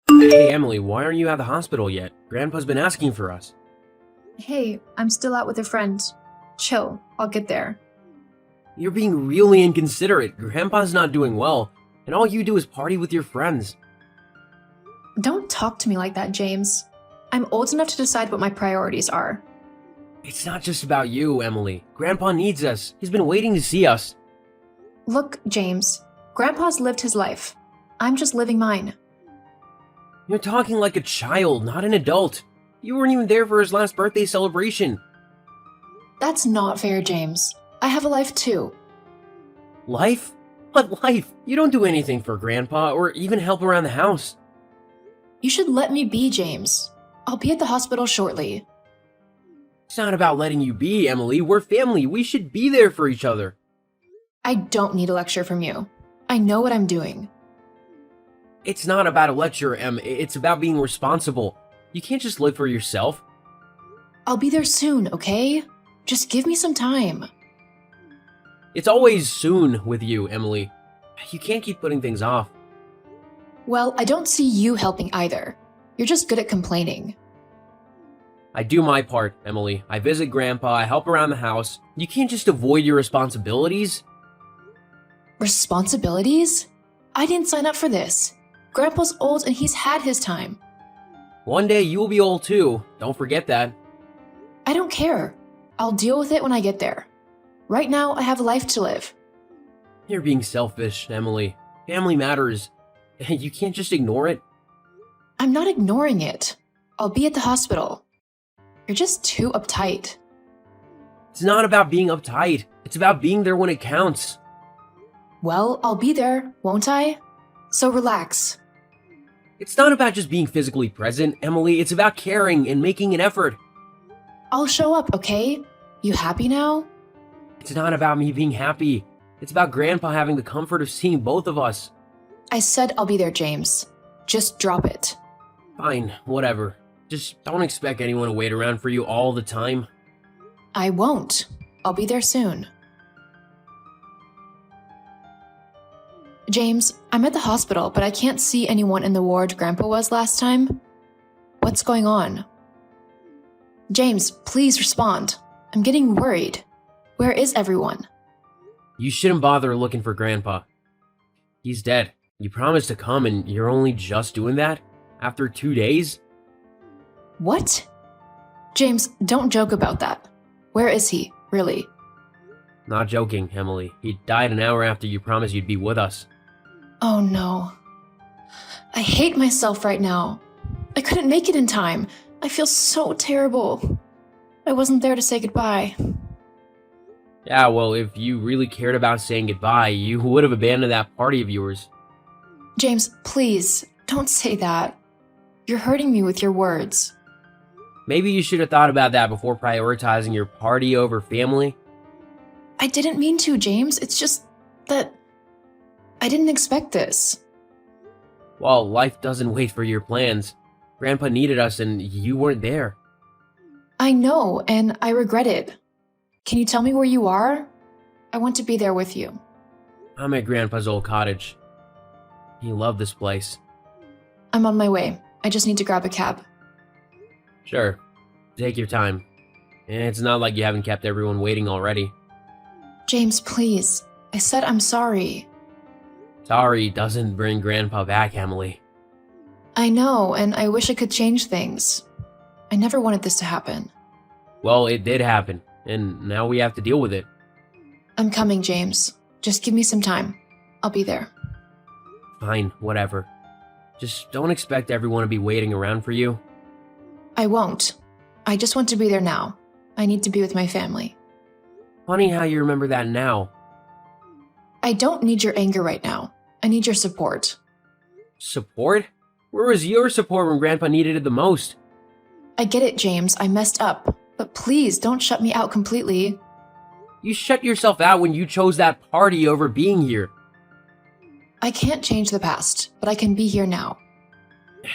Hey Emily, why aren't you at the hospital yet? Grandpa's been asking for us. Hey, I'm still out with a friend. Chill, I'll get there. You're being really inconsiderate. Grandpa's not doing well, and all you do is party with your friends. Don't talk to me like that, James. I'm old enough to decide what my priorities are. It's not just about you, Emily. Grandpa needs us. He's been waiting to see us. Look, James, Grandpa's lived his life. I'm just living mine. You're talking like a child, not an adult. You weren't even there for his last birthday celebration. That's not fair, James. I have a life too. Life? What life? You don't do anything for Grandpa or even help around the house. You should let me be, James. I'll be at the hospital shortly. It's not about letting you be, Emily. We're family. We should be there for each other. I don't need a lecture from you. I know what I'm doing. It's not about a lecture, Em. It's about being responsible. You can't just live for yourself. I'll be there soon, okay? Just give me some time. It's always soon with you, Emily. You can't keep putting things off. Well, I don't see you helping either. You're just good at complaining. I do my part, Emily. I visit Grandpa, I help around the house. You can't just avoid your responsibilities. Responsibilities? I didn't sign up for this. Grandpa's old and he's had his time. One day you will be old too. Don't forget that. I don't care. I'll deal with it when I get there. Right now, I have a life to live. You're being selfish, Emily. Family matters. You can't just ignore it. I'm not ignoring it. I'll be at the hospital. You're just too uptight. It's not about being uptight. It's about being there when it counts. Well, I'll be there, won't I? So relax. It's not about just being physically present, Emily. It's about caring and making an effort. I'll show up, okay? You happy now? It's not about me being happy. It's about Grandpa having the comfort of seeing both of us. I said I'll be there, James. Just drop it. Fine, whatever. Just don't expect anyone to wait around for you all the time. I won't. I'll be there soon. James, I'm at the hospital, but I can't see anyone in the ward Grandpa was last time. What's going on? James, please respond. I'm getting worried. Where is everyone? You shouldn't bother looking for Grandpa. He's dead. You promised to come and you're only just doing that? After 2 days? What? James, don't joke about that. Where is he, really? Not joking, Emily. He died an hour after you promised you'd be with us. Oh no. I hate myself right now. I couldn't make it in time. I feel so terrible. I wasn't there to say goodbye. Yeah, well, if you really cared about saying goodbye, you would have abandoned that party of yours. James, please, don't say that. You're hurting me with your words. Maybe you should have thought about that before prioritizing your party over family. I didn't mean to, James. It's just that I didn't expect this. Well, life doesn't wait for your plans. Grandpa needed us and you weren't there. I know, and I regret it. Can you tell me where you are? I want to be there with you. I'm at Grandpa's old cottage. He loved this place. I'm on my way. I just need to grab a cab. Sure, take your time. And it's not like you haven't kept everyone waiting already. James, please. I said I'm sorry. Sorry doesn't bring Grandpa back, Emily. I know, and I wish I could change things. I never wanted this to happen. Well, it did happen, and now we have to deal with it. I'm coming, James. Just give me some time. I'll be there. Fine, whatever. Just don't expect everyone to be waiting around for you. I won't. I just want to be there now. I need to be with my family. Funny how you remember that now. I don't need your anger right now. I need your support. Support? Where was your support when Grandpa needed it the most? I get it, James. I messed up. But please don't shut me out completely. You shut yourself out when you chose that party over being here. I can't change the past, but I can be here now.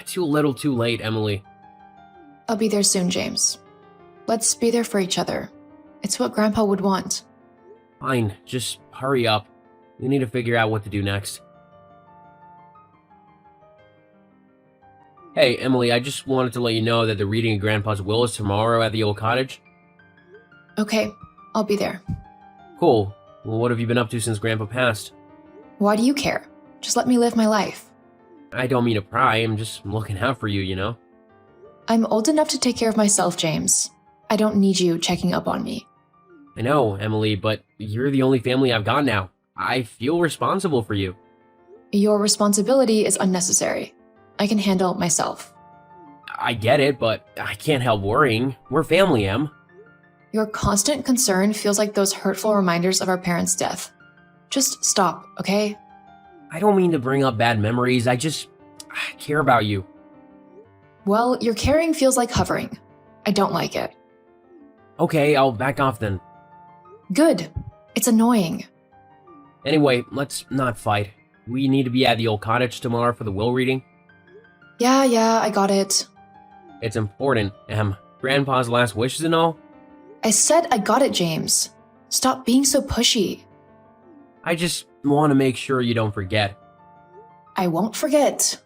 Too little too late, Emily. I'll be there soon, James. Let's be there for each other. It's what Grandpa would want. Fine, just hurry up. We need to figure out what to do next. Hey, Emily, I just wanted to let you know that the reading of Grandpa's will is tomorrow at the old cottage. Okay, I'll be there. Cool. Well, what have you been up to since Grandpa passed? Why do you care? Just let me live my life. I don't mean to pry, I'm just looking out for you, you know? I'm old enough to take care of myself, James. I don't need you checking up on me. I know, Emily, but you're the only family I've got now. I feel responsible for you. Your responsibility is unnecessary. I can handle myself. I get it, but I can't help worrying. We're family, Em. Your constant concern feels like those hurtful reminders of our parents' death. Just stop, okay? I don't mean to bring up bad memories, I care about you. Well, your caring feels like hovering. I don't like it. Okay, I'll back off then. Good. It's annoying. Anyway, let's not fight. We need to be at the old cottage tomorrow for the will reading. Yeah, I got it. It's important, Em. Grandpa's last wishes and all. I said I got it, James. Stop being so pushy. I just want to make sure you don't forget. I won't forget.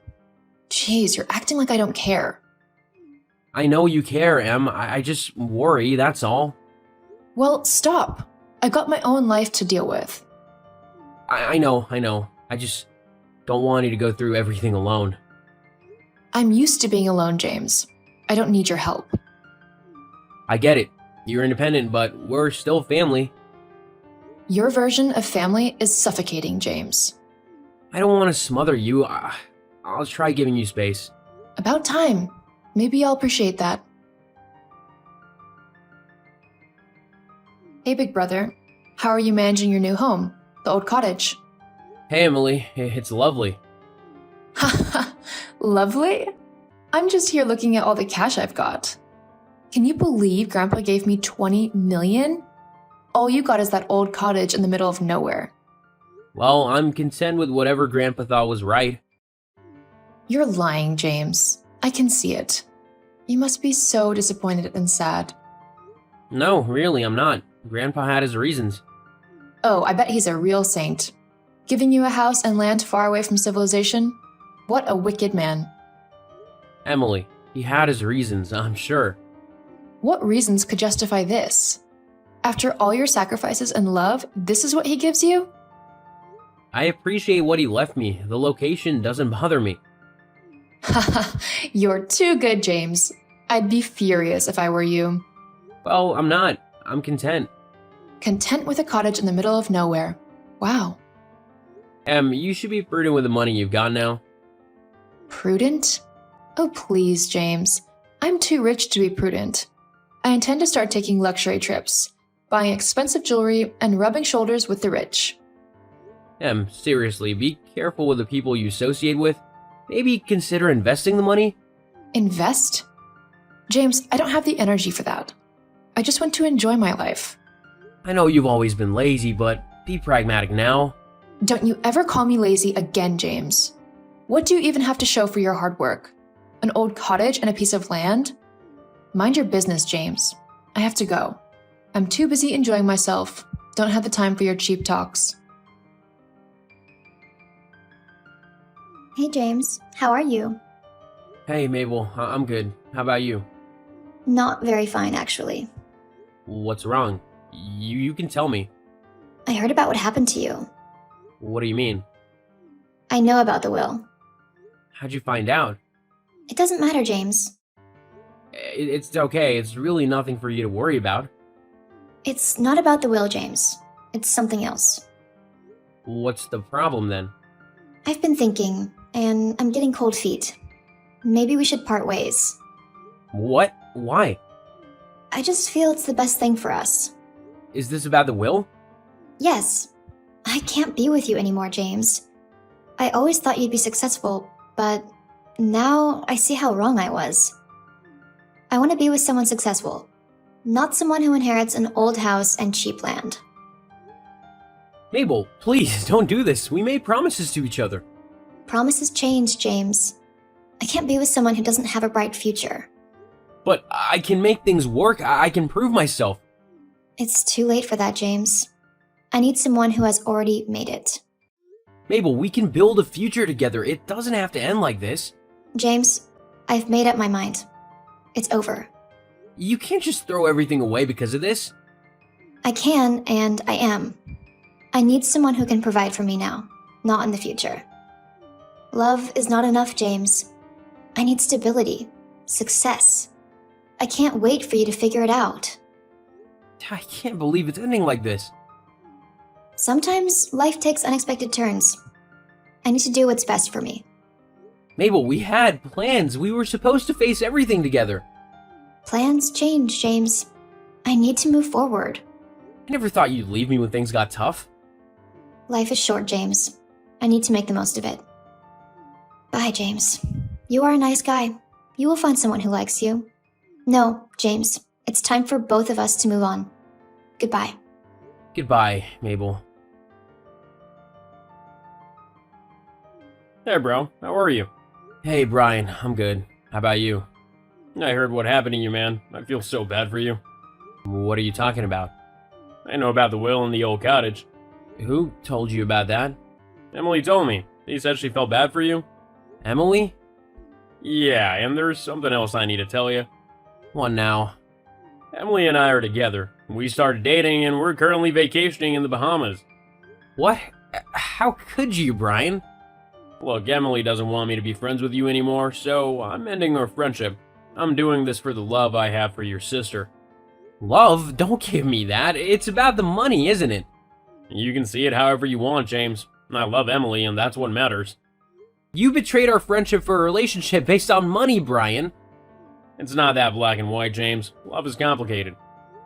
Jeez, you're acting like I don't care. I know you care, Em. I just worry, that's all. Well, stop. I've got my own life to deal with. I know. I just don't want you to go through everything alone. I'm used to being alone, James. I don't need your help. I get it. You're independent, but we're still family. Your version of family is suffocating, James. I don't want to smother you. I'll try giving you space. About time. Maybe I'll appreciate that. Hey, big brother. How are you managing your new home, the old cottage? Hey, Emily. It's lovely. Haha, lovely? I'm just here looking at all the cash I've got. Can you believe Grandpa gave me 20 million? All you got is that old cottage in the middle of nowhere. Well, I'm content with whatever Grandpa thought was right. You're lying, James. I can see it. You must be so disappointed and sad. No, really, I'm not. Grandpa had his reasons. Oh, I bet he's a real saint. Giving you a house and land far away from civilization? What a wicked man. Emily, he had his reasons, I'm sure. What reasons could justify this? After all your sacrifices and love, this is what he gives you? I appreciate what he left me. The location doesn't bother me. Haha, you're too good, James. I'd be furious if I were you. Well, I'm not. I'm content. Content with a cottage in the middle of nowhere. Wow. Em, you should be prudent with the money you've got now. Prudent? Oh, please, James. I'm too rich to be prudent. I intend to start taking luxury trips, buying expensive jewelry, and rubbing shoulders with the rich. Em, seriously, be careful with the people you associate with. Maybe consider investing the money? Invest? James, I don't have the energy for that. I just want to enjoy my life. I know you've always been lazy, but be pragmatic now. Don't you ever call me lazy again, James. What do you even have to show for your hard work? An old cottage and a piece of land? Mind your business, James. I have to go. I'm too busy enjoying myself. Don't have the time for your cheap talks. Hey James, how are you? Hey, Mabel, I'm good. How about you? Not very fine, actually. What's wrong? You can tell me. I heard about what happened to you. What do you mean? I know about the will. How'd you find out? It doesn't matter, James. It's okay. It's really nothing for you to worry about. It's not about the will, James. It's something else. What's the problem then? I've been thinking, and I'm getting cold feet. Maybe we should part ways. What? Why? I just feel it's the best thing for us. Is this about the will? Yes. I can't be with you anymore, James. I always thought you'd be successful, but now I see how wrong I was. I want to be with someone successful, not someone who inherits an old house and cheap land. Mabel, please, don't do this. We made promises to each other. Promises change, James. I can't be with someone who doesn't have a bright future. But I can make things work. I can prove myself. It's too late for that, James. I need someone who has already made it. Mabel, we can build a future together. It doesn't have to end like this. James, I've made up my mind. It's over. You can't just throw everything away because of this. I can, and I am. I need someone who can provide for me now, not in the future. Love is not enough, James. I need stability, success. I can't wait for you to figure it out. I can't believe it's ending like this. Sometimes life takes unexpected turns. I need to do what's best for me. Mabel, we had plans. We were supposed to face everything together. Plans change, James. I need to move forward. I never thought you'd leave me when things got tough. Life is short, James. I need to make the most of it. Bye, James. You are a nice guy. You will find someone who likes you. No, James. It's time for both of us to move on. Goodbye. Goodbye, Mabel. Hey bro, how are you? Hey, Brian. I'm good. How about you? I heard what happened to you, man. I feel so bad for you. What are you talking about? I know about the will in the old cottage. Who told you about that? Emily told me. She said she felt bad for you. Emily? Yeah, and there's something else I need to tell you. What now? Emily and I are together. We started dating and we're currently vacationing in the Bahamas. What? How could you, Brian? Look, Emily doesn't want me to be friends with you anymore, so I'm ending our friendship. I'm doing this for the love I have for your sister. Love? Don't give me that. It's about the money, isn't it? You can see it however you want, James. I love Emily, and that's what matters. You betrayed our friendship for a relationship based on money, Brian. It's not that black and white, James. Love is complicated.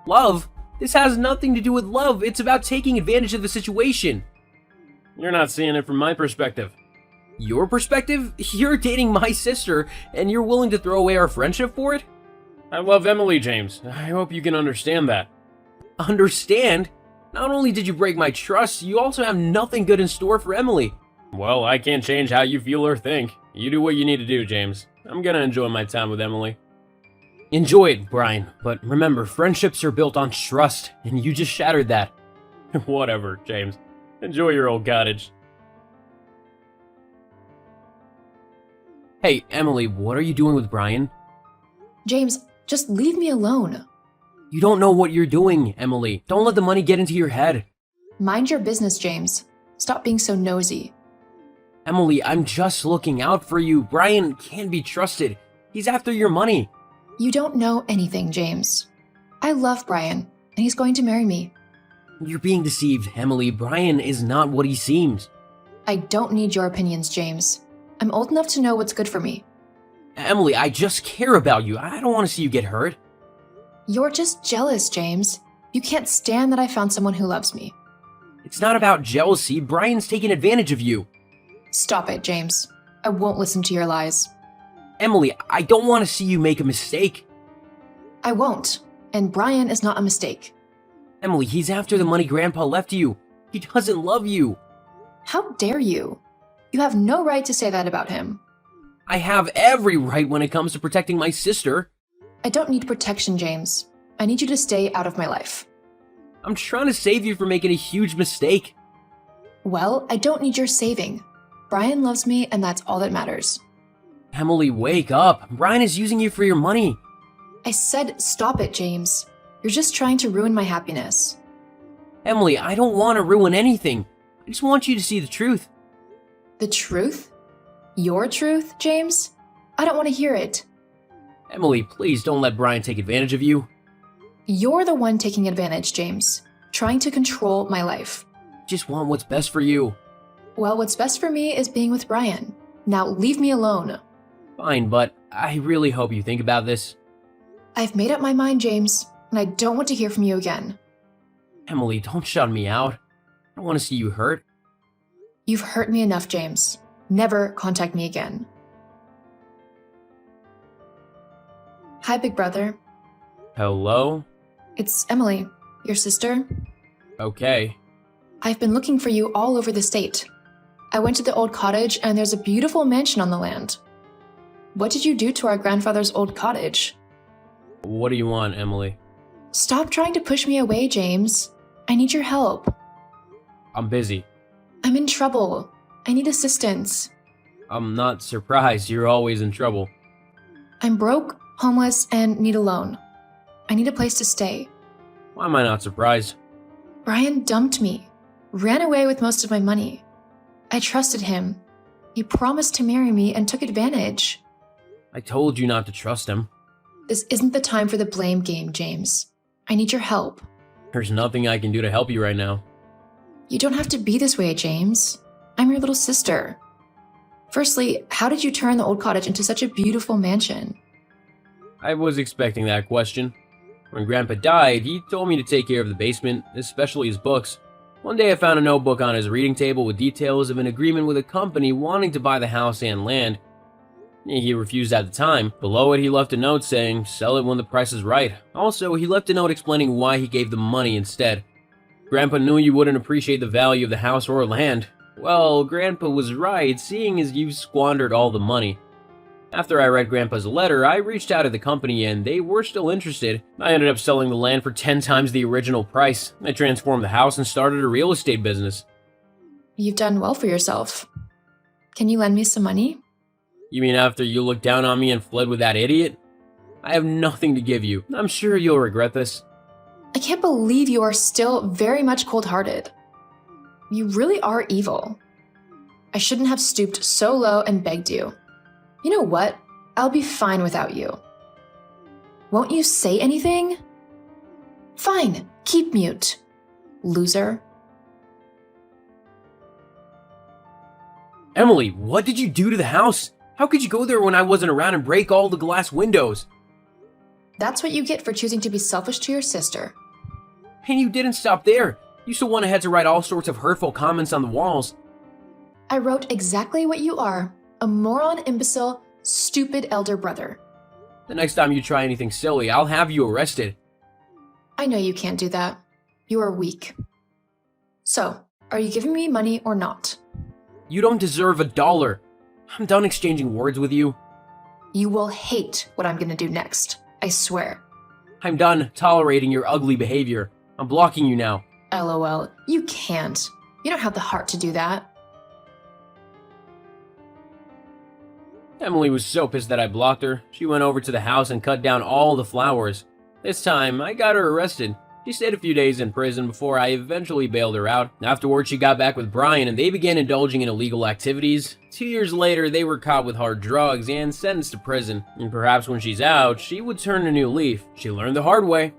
Love? This has nothing to do with love. It's about taking advantage of the situation. You're not seeing it from my perspective. Your perspective? You're dating my sister, and you're willing to throw away our friendship for it? I love Emily, James. I hope you can understand that. Understand? Not only did you break my trust, you also have nothing good in store for Emily. Well, I can't change how you feel or think. You do what you need to do, James. I'm gonna enjoy my time with Emily. Enjoy it, Brian, but remember, friendships are built on trust, and you just shattered that. Whatever, James. Enjoy your old cottage. Hey, Emily, what are you doing with Brian? James, just leave me alone. You don't know what you're doing, Emily. Don't let the money get into your head. Mind your business, James. Stop being so nosy. Emily, I'm just looking out for you. Brian can't be trusted. He's after your money. You don't know anything, James. I love Brian, and he's going to marry me. You're being deceived, Emily. Brian is not what he seems. I don't need your opinions, James. I'm old enough to know what's good for me. Emily, I just care about you. I don't want to see you get hurt. You're just jealous, James. You can't stand that I found someone who loves me. It's not about jealousy. Brian's taking advantage of you. Stop it, James. I won't listen to your lies. Emily, I don't want to see you make a mistake. I won't. And Brian is not a mistake. Emily, he's after the money Grandpa left you. He doesn't love you. How dare you? You have no right to say that about him. I have every right when it comes to protecting my sister. I don't need protection, James. I need you to stay out of my life. I'm trying to save you from making a huge mistake. Well, I don't need your saving. Brian loves me, and that's all that matters. Emily, wake up. Brian is using you for your money. I said stop it, James. You're just trying to ruin my happiness. Emily, I don't want to ruin anything. I just want you to see the truth. The truth? Your truth, James? I don't want to hear it. Emily, please don't let Brian take advantage of you. You're the one taking advantage, James. Trying to control my life. Just want what's best for you. Well, what's best for me is being with Brian. Now leave me alone. Fine, but I really hope you think about this. I've made up my mind, James, and I don't want to hear from you again. Emily, don't shut me out. I don't want to see you hurt. You've hurt me enough, James. Never contact me again. Hi, big brother. Hello? It's Emily, your sister. Okay. I've been looking for you all over the state. I went to the old cottage, and there's a beautiful mansion on the land. What did you do to our grandfather's old cottage? What do you want, Emily? Stop trying to push me away, James. I need your help. I'm busy. I'm in trouble. I need assistance. I'm not surprised. You're always in trouble. I'm broke, homeless, and need a loan. I need a place to stay. Why am I not surprised? Brian dumped me, ran away with most of my money. I trusted him. He promised to marry me and took advantage. I told you not to trust him. This isn't the time for the blame game, James. I need your help. There's nothing I can do to help you right now. You don't have to be this way, James. I'm your little sister. Firstly, how did you turn the old cottage into such a beautiful mansion? I was expecting that question. When Grandpa died, he told me to take care of the basement, especially his books. One day I found a notebook on his reading table with details of an agreement with a company wanting to buy the house and land. He refused at the time. Below it, he left a note saying, "Sell it when the price is right." Also, he left a note explaining why he gave the money instead. Grandpa knew you wouldn't appreciate the value of the house or land. Well, Grandpa was right, seeing as you squandered all the money. After I read Grandpa's letter, I reached out to the company and they were still interested. I ended up selling the land for 10 times the original price. I transformed the house and started a real estate business. You've done well for yourself. Can you lend me some money? You mean after you looked down on me and fled with that idiot? I have nothing to give you. I'm sure you'll regret this. I can't believe you are still very much cold-hearted. You really are evil. I shouldn't have stooped so low and begged you. You know what? I'll be fine without you. Won't you say anything? Fine, keep mute. Loser. Emily, what did you do to the house? How could you go there when I wasn't around and break all the glass windows? That's what you get for choosing to be selfish to your sister. And you didn't stop there. You still went ahead to write all sorts of hurtful comments on the walls. I wrote exactly what you are. A moron, imbecile, stupid elder brother. The next time you try anything silly, I'll have you arrested. I know you can't do that. You are weak. So, are you giving me money or not? You don't deserve $1. I'm done exchanging words with you. You will hate what I'm gonna do next. I swear. I'm done tolerating your ugly behavior. I'm blocking you now. LOL. You can't. You don't have the heart to do that. Emily was so pissed that I blocked her. She went over to the house and cut down all the flowers. This time, I got her arrested. She stayed a few days in prison before I eventually bailed her out. Afterwards, she got back with Brian and they began indulging in illegal activities. 2 years later, they were caught with hard drugs and sentenced to prison. And perhaps when she's out, she would turn a new leaf. She learned the hard way.